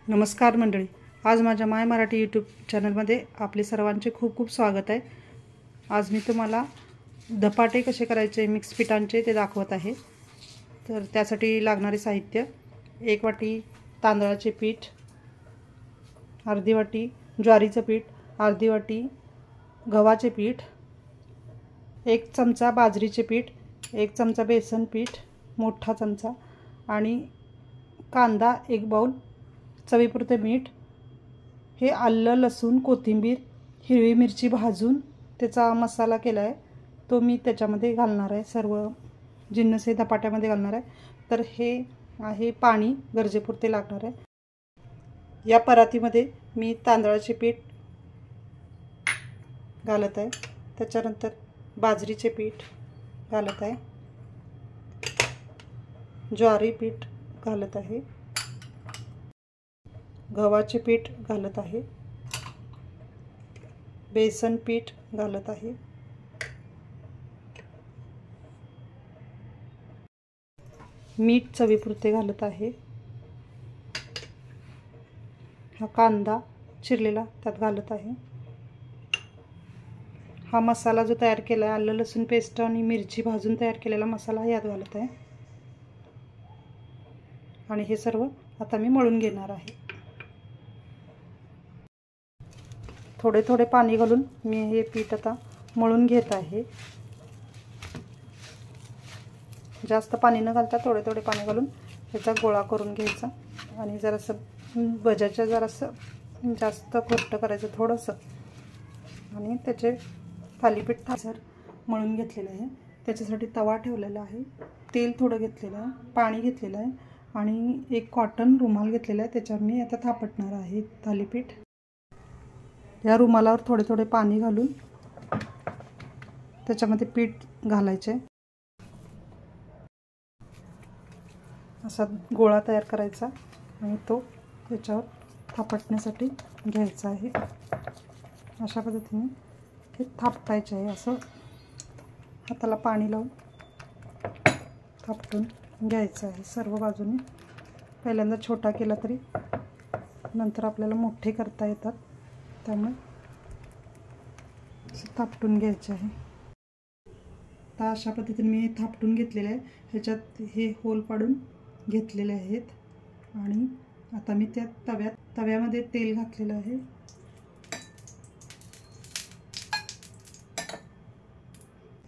नमस्कार मंडळी, आज माझ्या माय मराठी यूट्यूब चॅनलमध्ये आपले सर्वांचे खूप खूप स्वागत आहे। आज मी तुम्हाला धपाटे कसे करायचे मिक्स पिठांचे ते दाखवत आहे। तर त्यासाठी लागणारे साहित्य: 1 वाटी तांदळाचे पीठ, अर्धी वाटी ज्वारीचे पीठ, अर्धी वाटी गव्हाचे पीठ, 1 चमचा बाजरीचे पीठ, 1 चमचा बेसन पीठ मोठा चमचा आणि कांदा 1 बाउल, चवीपुरते मीठ। हे आलं लसूण कोथिंबीर हिरवी मिरची भाजून त्याचा मसाला केला आहे, तो मी त्याच्यामध्ये घालणार आहे। सर्व जिन्नस हे धपाट्यामध्ये घालणार आहे। तर हे आहे पाणी गरजेपुरते लागणार आहे। या परातीमध्ये मी तांदळाचे पीठ घालत आहे, त्याच्यानंतर बाजरीचे पीठ घालत आहे, ज्वारी पीठ घालत आहे, गव्हाचे पीठ घालत आहे, बेसन पीठ घालत आहे, मीठ चवीपुरते घालत आहे, हा कांदा चिरलेला त्यात घालत आहे, हा मसाला जो तयार केला आहे आलं लसूण पेस्ट आणि मिरची भाजून तयार केलेला मसाला यात घालत आहे आणि हे सर्व आता मी मळून घेणार आहे। थोडे थोडे पाणी घालून मी हे पीठ आता मळून घेत आहे। जास्त पाणी न घालता थोडे थोडे पाणी घालून याचा गोळा करून घ्यायचा आणि जरासं भज्याच्या जरासं जास्त घट्ट करायचं थोडंसं आणि त्याचे थालीपीठ थासर मळून घेतलेलं आहे। त्याच्यासाठी तवा ठेवलेला आहे, तेल थोडं घेतलेलं आहे, पाणी घेतलेलं आहे आणि एक कॉटन रुमाल घेतलेला आहे, त्याच्यावर मी आता थापटणार आहे थालीपीठ। या रुमालावर थोडे थोडे पाणी घालून त्याच्यामध्ये पीठ घालायचे, असा गोळा तयार करायचा आणि तो त्याच्यावर थापटण्यासाठी घ्यायचा आहे। अशा पद्धतीने हे थापटायचे आहे, असं हाताला पाणी लावून थापटून घ्यायचं आहे सर्व बाजूने। पहिल्यांदा छोटा केला तरी नंतर आपल्याला मोठे करता येतात, त्यामुळे थापटून घ्यायचे आहे। आता अशा पद्धतीने मी थापटून घेतलेले आहे, ह्याच्यात हे होल पाडून घेतलेले आहेत आणि आता मी त्या तव्यामध्ये तेल घातलेलं आहे।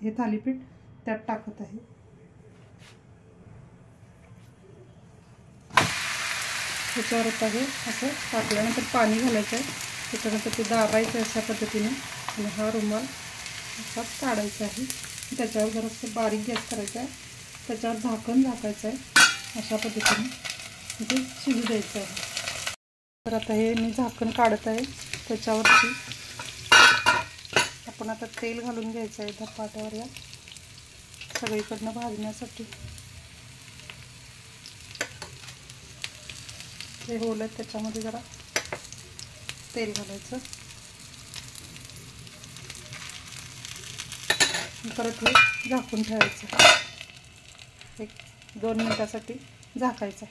हे थालीपीठ त्यात टाकत आहे। त्याच्यावर आता हे असं टाकल्यानंतर पाणी घालायचं आहे, त्याच्यानंतर ते दाबायचं आहे अशा पद्धतीने आणि हा रुमाल असा काढायचा आहे। त्याच्यावर जरासं बारीक गॅस करायचा आहे, त्याच्यावर झाकण झाकायचं आहे, अशा पद्धतीने ते शिजू द्यायचं आहे। तर आता हे मी झाकण काढत आहे, त्याच्यावरती आपण आता तेल घालून घ्यायचं आहे धपाट्यावर या सगळीकडनं भाजण्यासाठी। हे होल आहे त्याच्यामध्ये जरा तेल घालायचं, परत हे झाकून ठेवायचं, 1-2 मिनिटासाठी झाकायचं।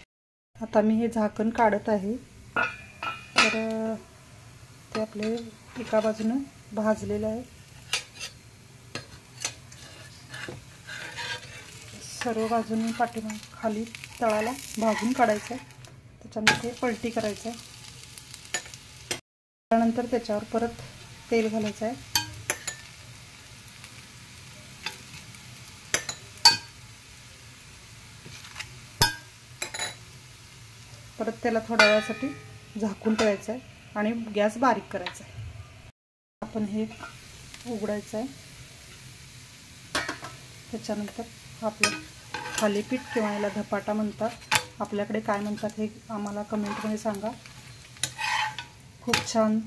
आता मी हे झाकण काढत आहे, तर ते आपले एका बाजूने भाजलेलं आहे, सर्व बाजूने पाठीमागे खाली तळाला भाजून काढायचं आहे, त्याच्यामध्ये पलटी करायचं आहे। त्यानंतर त्याच्यावर परत तेल घालायचं आहे, परत त्याला थोड्या वेळासाठी झाकून ठेवायचं आहे आणि गॅस बारीक करायचा आहे। आपण हे उघडायचं आहे, त्याच्यानंतर आपलं थालीपीठ किंवा याला धपाटा म्हणतात, आपल्याकडे काय म्हणतात हे आम्हाला कमेंटमध्ये सांगा। खूप छान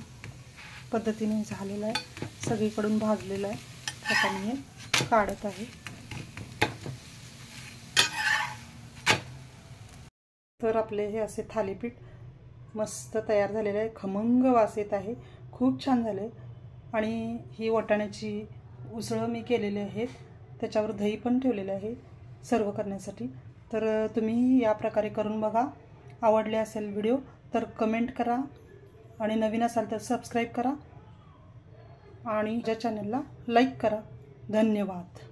पद्धतीने झालेलं आहे, सगळीकडून भाजलेलं आहे। आता मी हे काढत आहे। तर आपले हे असे थालीपीठ मस्त तयार झालेले आहे, खमंग वास येत आहे, खूप छान झाले। आणि ही वाटाण्याची उसळ मी केलेली आहेत, त्याच्यावर दही पण ठेवलेले आहे सर्व करण्यासाठी। तर तुम्ही या प्रकारे करून बघा। आवडले असेल व्हिडिओ तर कमेंट करा आणि नवीन असाल तर सबस्क्राईब करा आणि माझ्या चॅनलला लाईक करा. धन्यवाद.